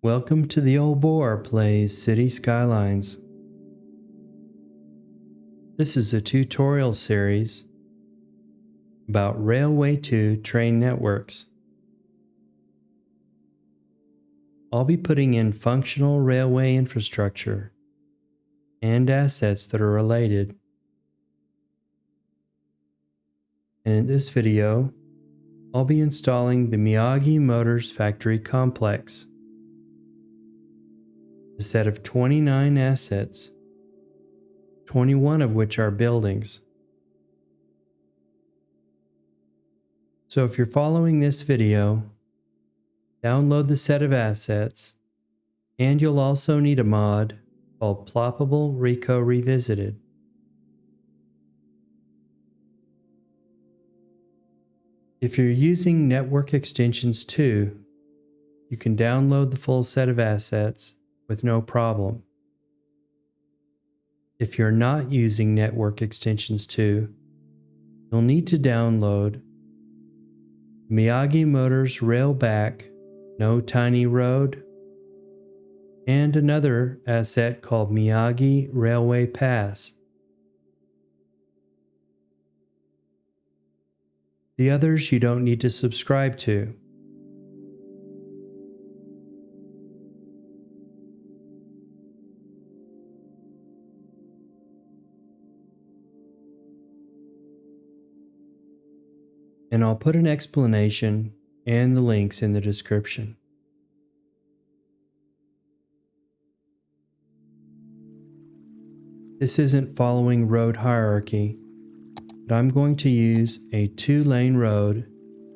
Welcome to the Old Boar Plays Cities Skylines. This is a tutorial series about Railway to train networks. I'll be putting in functional railway infrastructure and assets that are related. And in this video, I'll be installing the Miyagi Motors factory complex. A set of 29 assets, 21 of which are buildings. So if you're following this video, download the set of assets, and you'll also need a mod called Ploppable Rico Revisited. If you're using Network Extensions 2, you can download the full set of assets with no problem. If you're not using Network Extensions 2, you'll need to download Miyagi Motors Railback No Tiny Road and another asset called Miyagi Railway Pass. The others you don't need to subscribe to. And I'll put an explanation and the links in the description. This isn't following road hierarchy, but I'm going to use a 2-lane road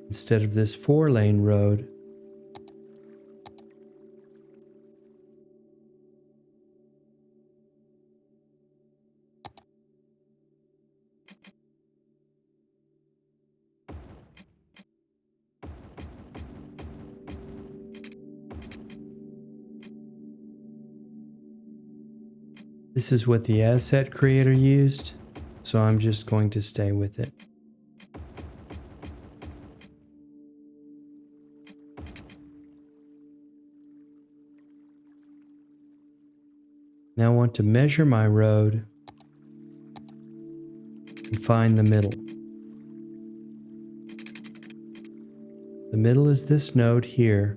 instead of this 4-lane road. This is what the asset creator used, so I'm just going to stay with it. Now I want to measure my road and find the middle. The middle is this node here,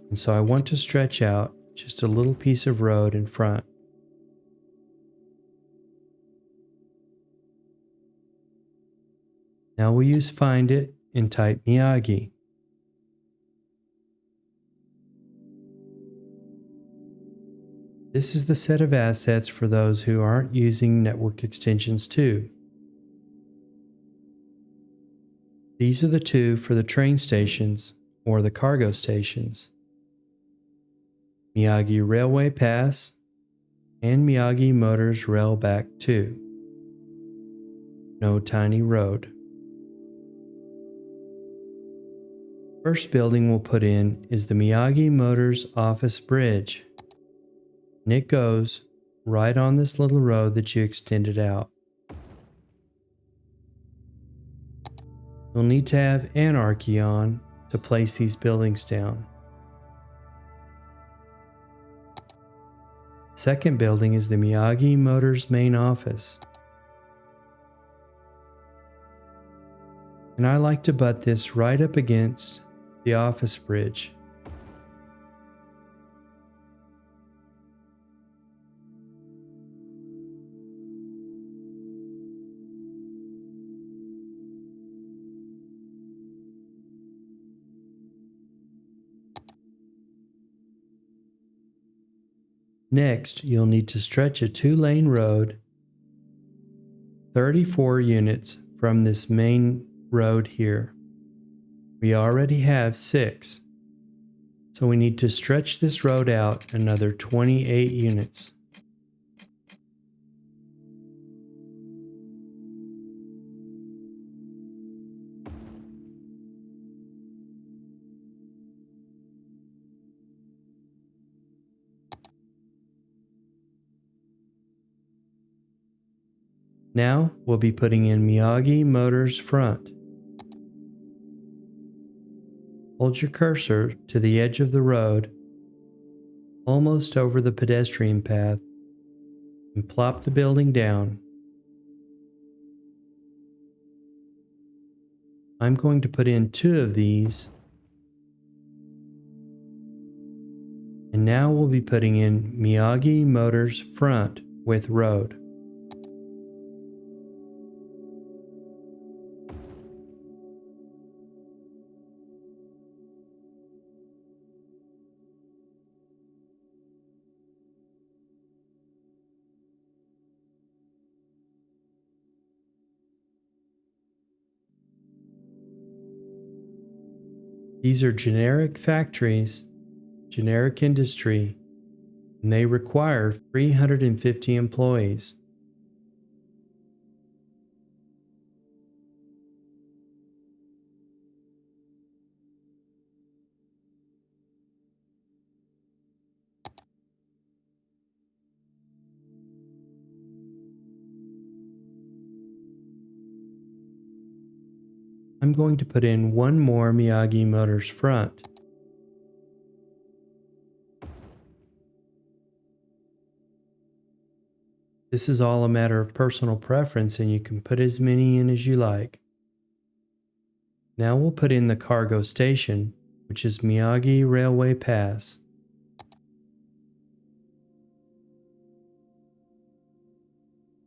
and so I want to stretch out just a little piece of road in front. Now we'll use Find It and type Miyagi. This is the set of assets for those who aren't using Network Extensions 2. These are the two for the train stations or the cargo stations. Miyagi Railway Pass and Miyagi Motors Railback 2. No Tiny Road. First building we'll put in is the Miyagi Motors office bridge, and it goes right on this little road that you extended out. You'll need to have Anarchy on to place these buildings down. Second building is the Miyagi Motors main office, and I like to butt this right up against the office bridge. Next, you'll need to stretch a 2-lane road 34 units from this main road here. We already have 6, so we need to stretch this road out another 28 units. Now we'll be putting in Miyagi Motors front. Hold your cursor to the edge of the road almost over the pedestrian path, and plop the building down. I'm going to put in 2 of these. And now we'll be putting in Miyagi Motors front with road. These are generic factories, generic industry, and they require 350 employees. I'm going to put in 1 more Miyagi Motors front. This is all a matter of personal preference, and you can put as many in as you like. Now we'll put in the cargo station, which is Miyagi Railway Pass.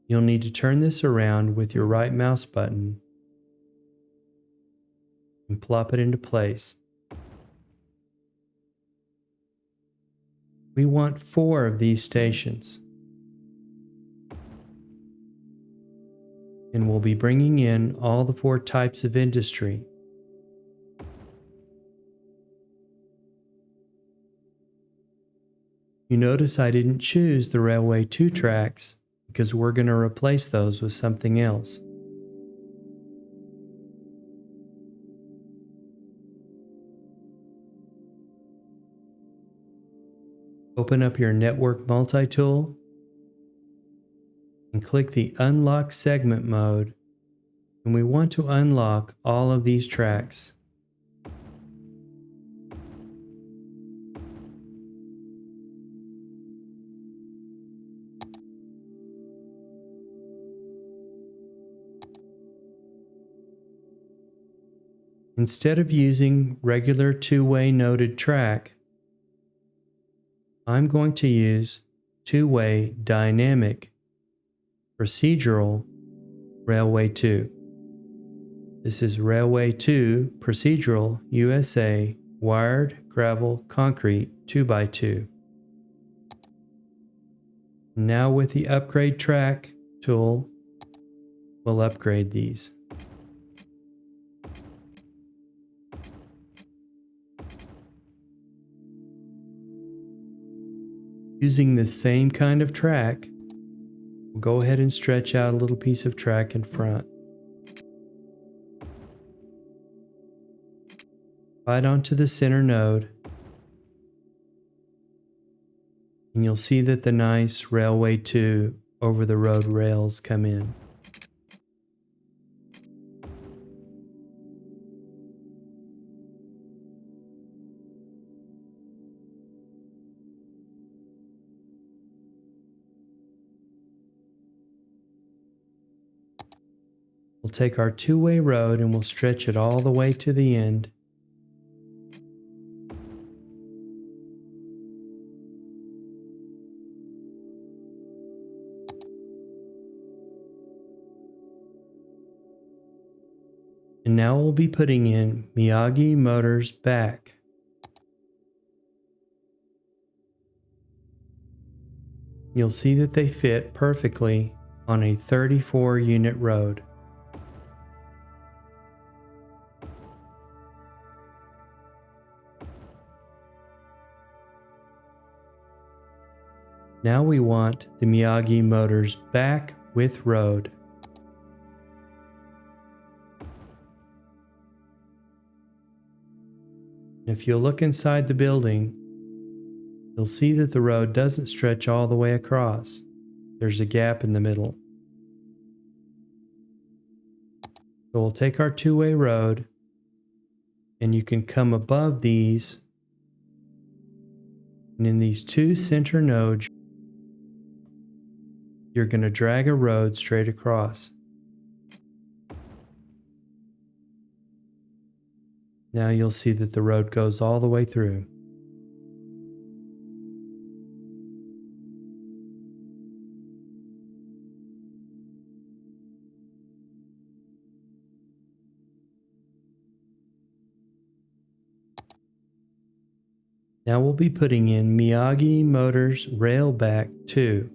You'll need to turn this around with your right mouse button and plop it into place. We want 4 of these stations. And we'll be bringing in all the 4 types of industry. You notice I didn't choose the Railway 2 tracks because we're going to replace those with something else. Open up your Network Multi-Tool and click the Unlock Segment mode, and we want to unlock all of these tracks. Instead of using regular 2-way noded track, I'm going to use 2-way dynamic procedural Railway 2. This is Railway 2 Procedural USA Wired Gravel Concrete 2x2. Now with the Upgrade Track tool, we'll upgrade these. Using the same kind of track, we'll go ahead and stretch out a little piece of track in front. Right onto the center node, and you'll see that the nice Railway 2 over-the-road rails come in. We'll take our 2-way road and we'll stretch it all the way to the end. And now we'll be putting in Miyagi Motors back. You'll see that they fit perfectly on a 34 unit road. Now we want the Miyagi Motors back with road. If you look inside the building, you'll see that the road doesn't stretch all the way across. There's a gap in the middle. So we'll take our 2-way road, and you can come above these And in these two center nodes, you're going to drag a road straight across. Now you'll see that the road goes all the way through. Now we'll be putting in Miyagi Motors Railback 2.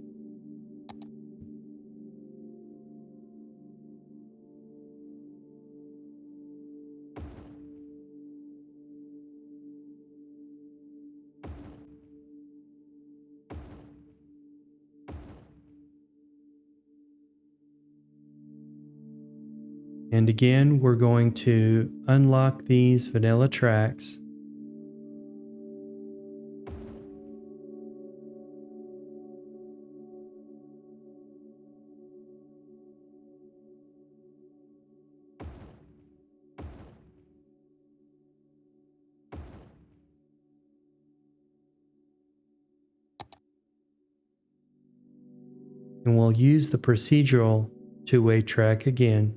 And again, we're going to unlock these vanilla tracks. And we'll use the procedural two-way track again.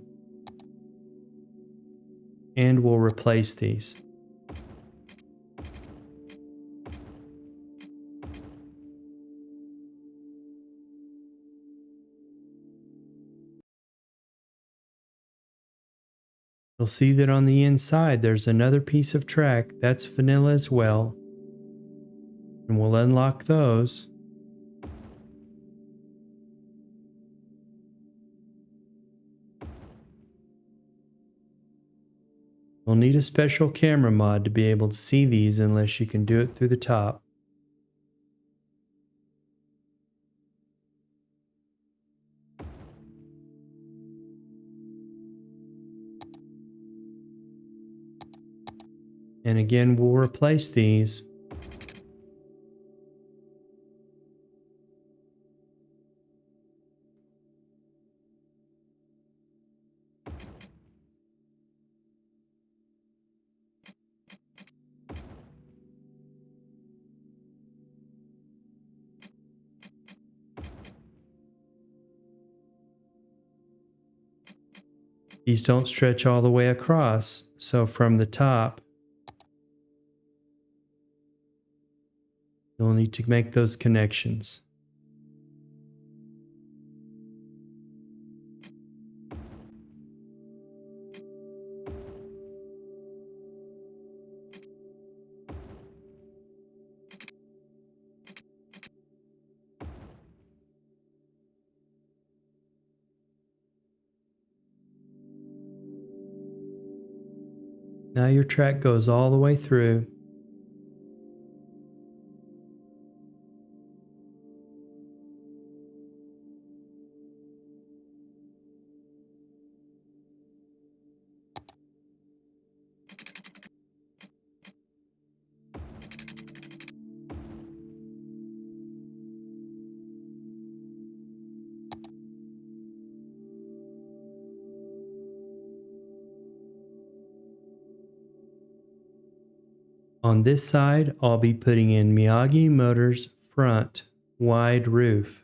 And we'll replace these. You'll see that on the inside there's another piece of track that's vanilla as well. And we'll unlock those. You'll need a special camera mod to be able to see these unless you can do it through the top. And again, we'll replace these. These don't stretch all the way across, so from the top, you'll need to make those connections. Now your track goes all the way through. On this side, I'll be putting in Miyagi Motors front wide roof.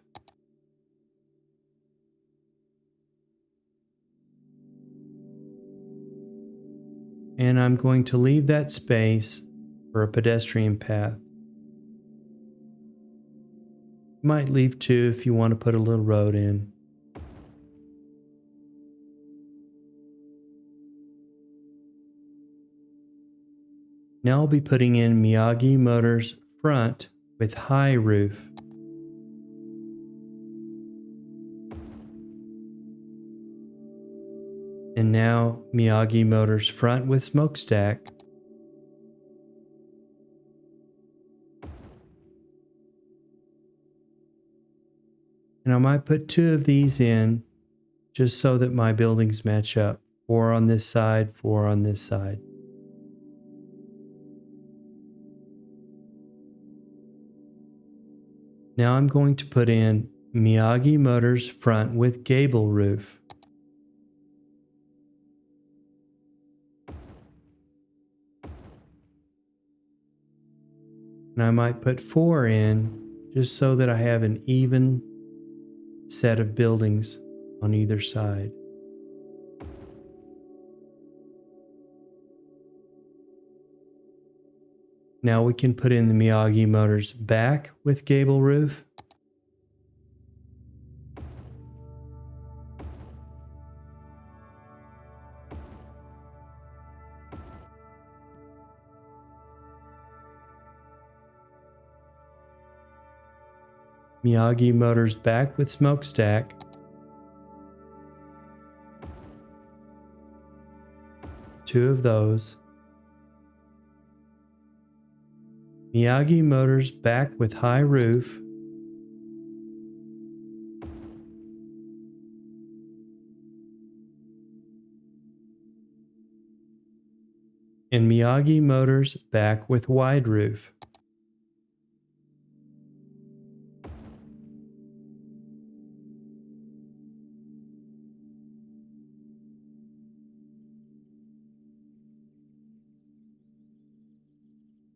And I'm going to leave that space for a pedestrian path. You might leave two if you want to put a little road in. Now I'll be putting in Miyagi Motors front with high roof. And now Miyagi Motors front with smokestack. And I might put two of these in just so that my buildings match up. 4 on this side, 4 on this side. Now I'm going to put in Miyagi Motors front with gable roof. And I might put 4 in just so that I have an even set of buildings on either side. Now we can put in the Miyagi Motors back with gable roof. Miyagi Motors back with smokestack. Two of those. Miyagi Motors back with high roof. And Miyagi Motors back with wide roof.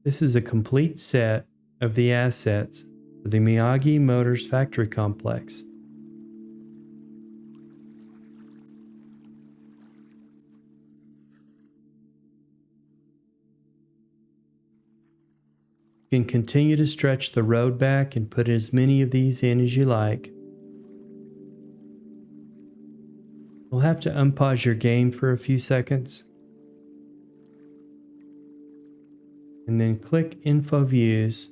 This is a complete set of the assets for the Miyagi Motors factory complex. You can continue to stretch the road back and put as many of these in as you like. You'll have to unpause your game for a few seconds. And then click Info Views.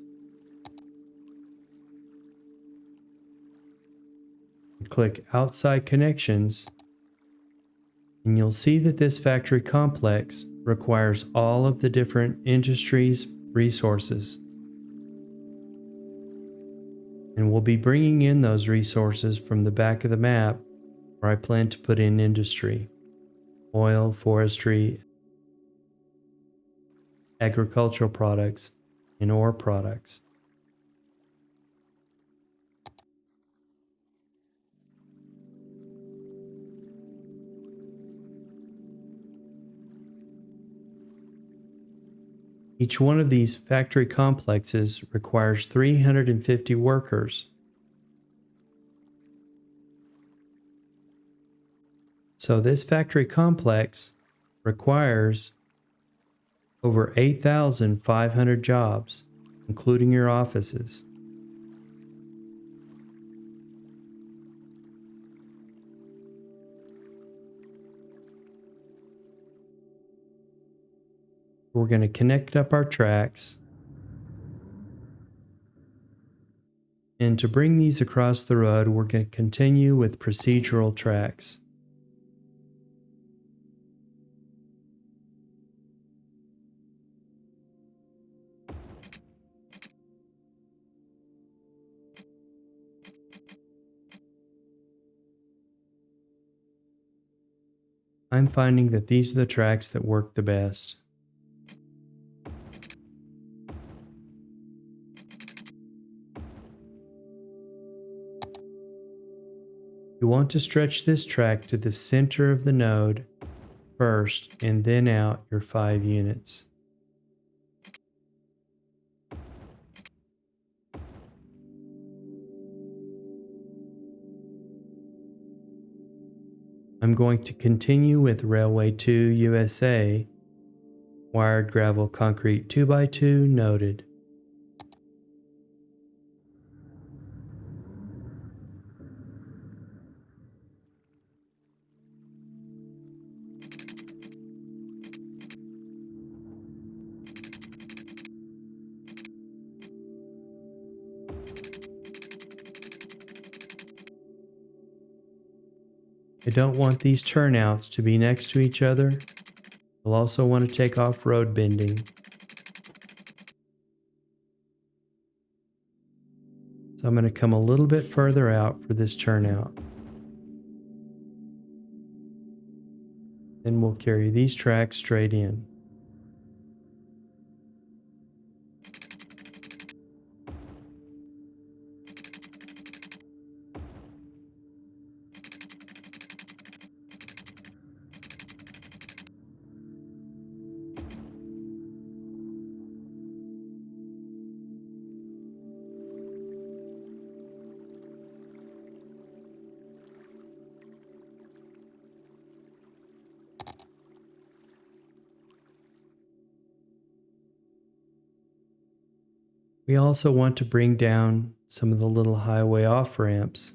And click Outside Connections. And you'll see that this factory complex requires all of the different industries' resources. And we'll be bringing in those resources from the back of the map where I plan to put in industry, oil, forestry, agricultural products, and ore products. Each one of these factory complexes requires 350 workers. So this factory complex requires over 8,500 jobs, including your offices. We're going to connect up our tracks. And to bring these across the road, we're going to continue with procedural tracks. I'm finding that these are the tracks that work the best. You want to stretch this track to the center of the node first and then out your 5 units. I'm going to continue with Railway 2 USA, wired gravel concrete 2x2 noted. I don't want these turnouts to be next to each other. I'll also want to take off road bending. So I'm going to come a little bit further out for this turnout. Then we'll carry these tracks straight in. We also want to bring down some of the little highway off-ramps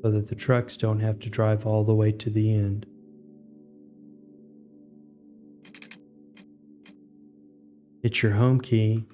so that the trucks don't have to drive all the way to the end. Hit your home key.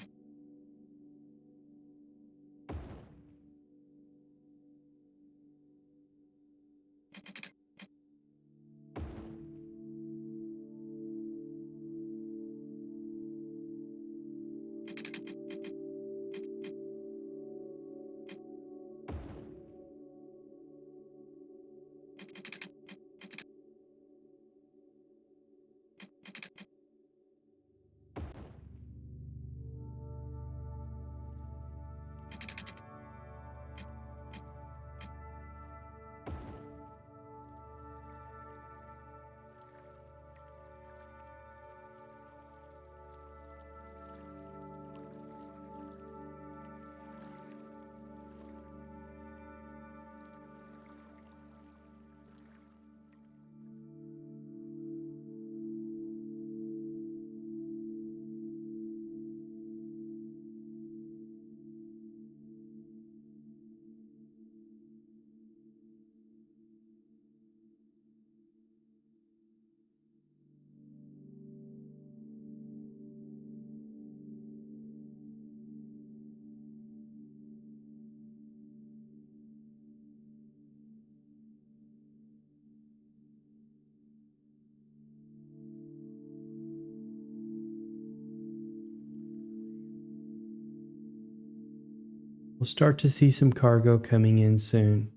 We'll start to see some cargo coming in soon.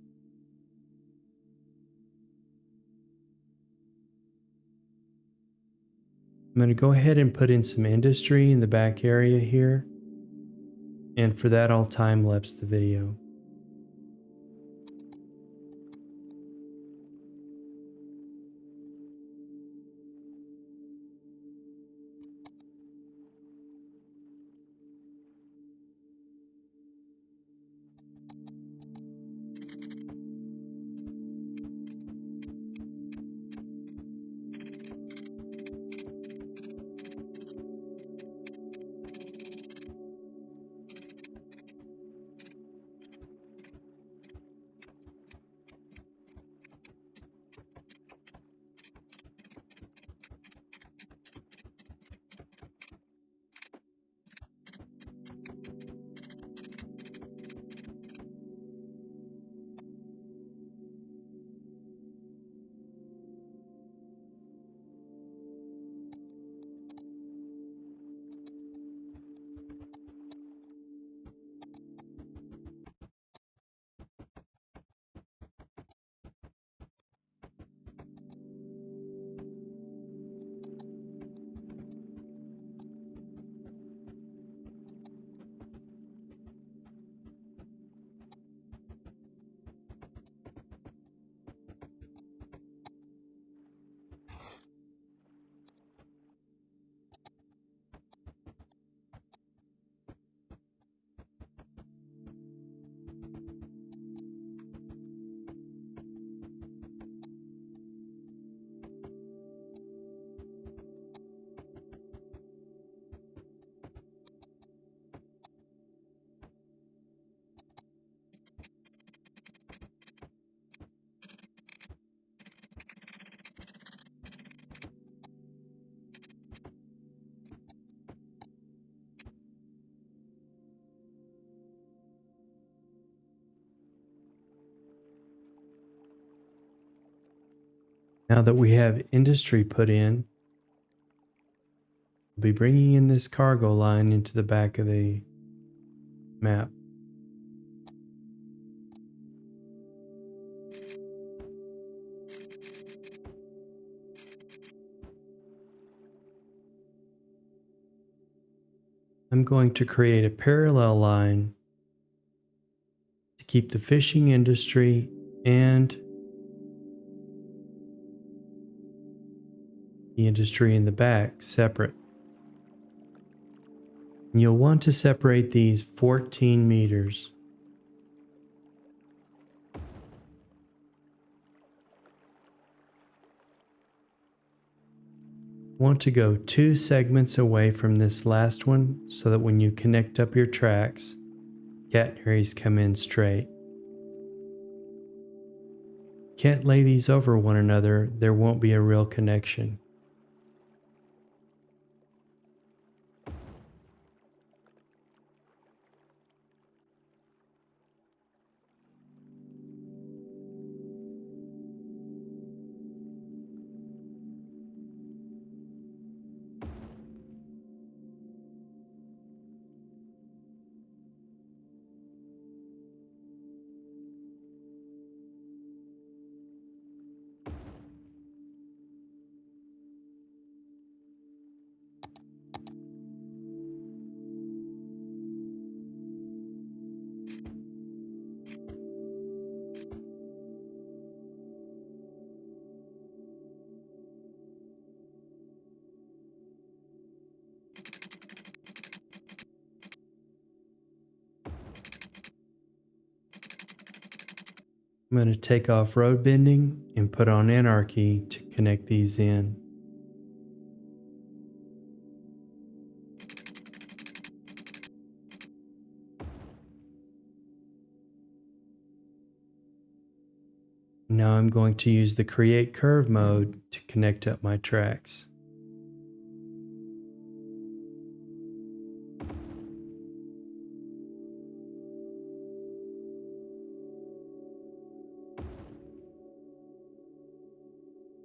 I'm going to go ahead and put in some industry in the back area here. And for that, I'll time-lapse the video. Now that we have industry put in, we'll be bringing in this cargo line into the back of the map. I'm going to create a parallel line to keep the fishing industry and the industry in the back separate. And you'll want to separate these 14 meters. Want to go 2 segments away from this last one so that when you connect up your tracks, catenaries come in straight. Can't lay these over one another, there won't be a real connection. I'm going to take off road bending and put on anarchy to connect these in. Now I'm going to use the create curve mode to connect up my tracks.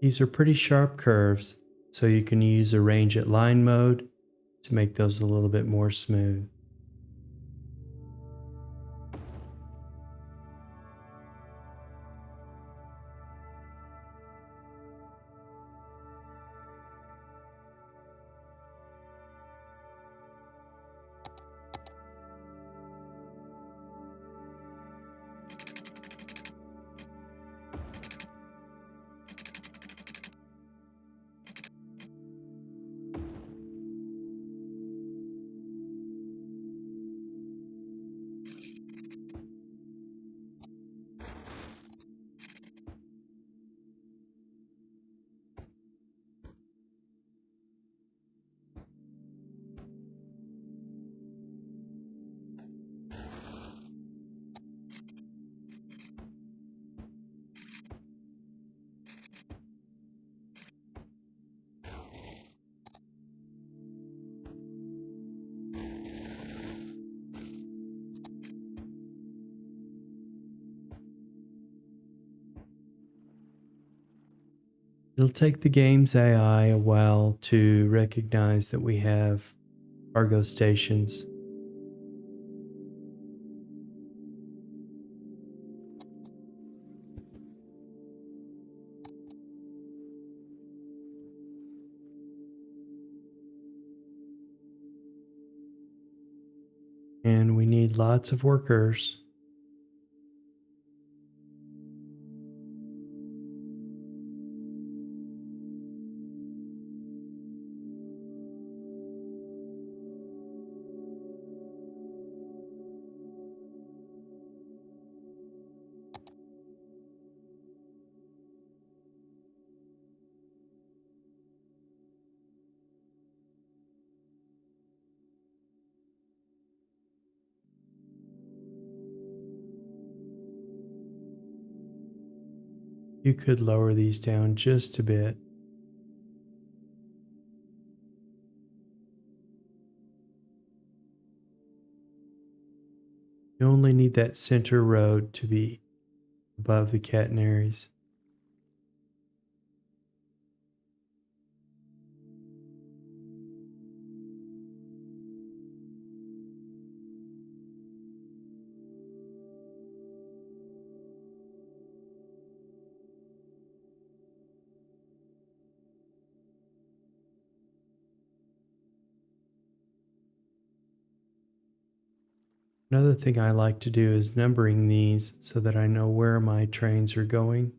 These are pretty sharp curves, so you can use arrange at line mode to make those a little bit more smooth. It'll take the game's AI a while to recognize that we have cargo stations. And we need lots of workers. You could lower these down just a bit. You only need that center road to be above the catenaries. Another thing I like to do is numbering these so that I know where my trains are going.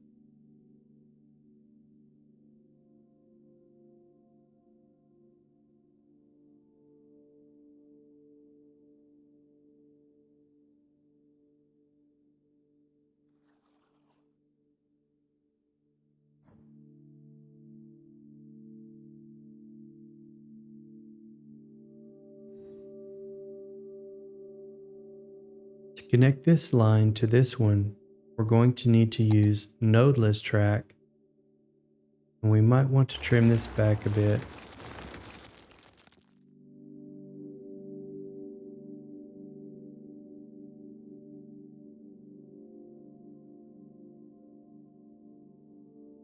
To connect this line to this one, we're going to need to use nodeless track, and we might want to trim this back a bit.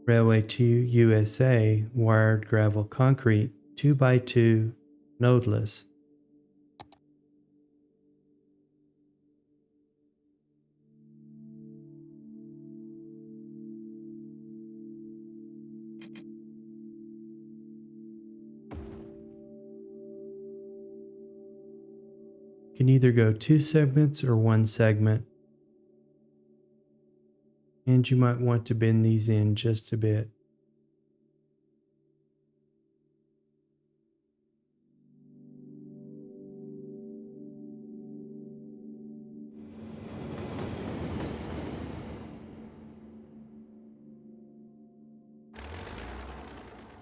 Railway 2 USA wired gravel concrete 2x2 nodeless. You can either go 2 segments or 1 segment. And you might want to bend these in just a bit.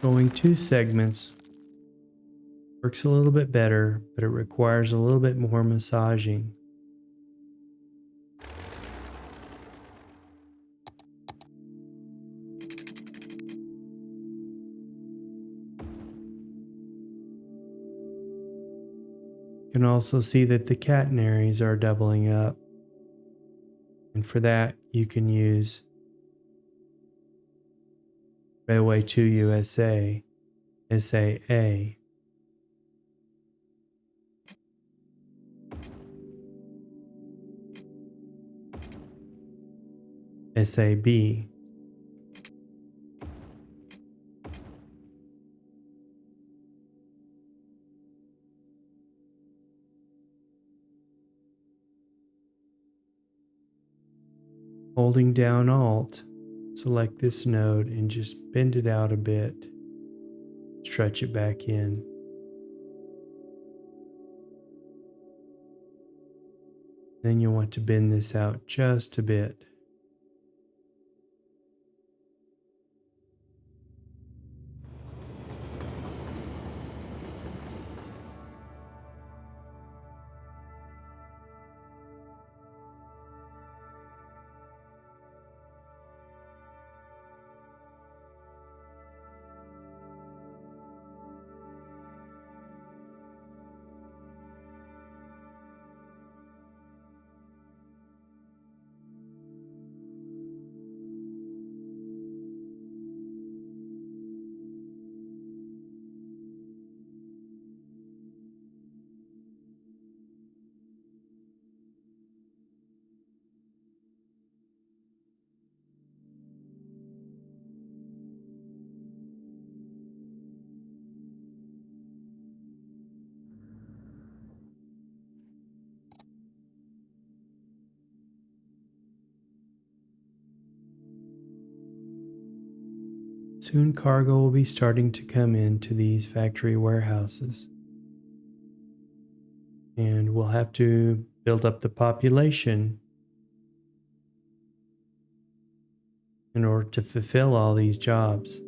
Going 2 segments works a little bit better, but it requires a little bit more massaging. You can also see that the catenaries are doubling up. And for that, you can use Railway 2 USA, SAA. SAB. Holding down Alt, select this node and just bend it out a bit. Stretch it back in. Then you'll want to bend this out just a bit. Soon cargo will be starting to come into these factory warehouses. And we'll have to build up the population in order to fulfill all these jobs.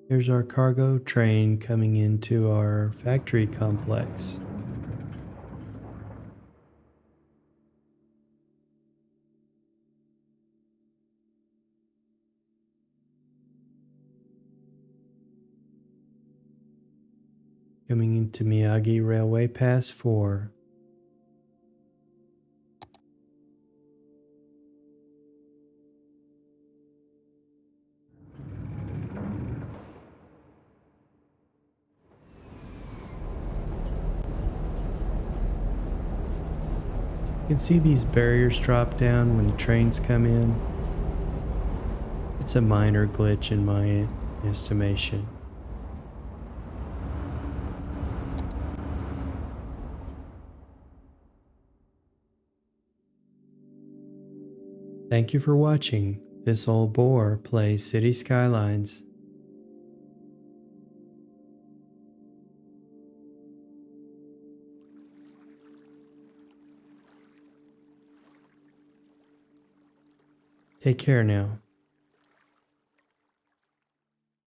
Here's our cargo train coming into our factory complex. Coming into Miyagi Railway Pass 4. You can see these barriers drop down when the trains come in. It's a minor glitch in my estimation. Thank you for watching. This old boar plays Cities Skylines. Take care now.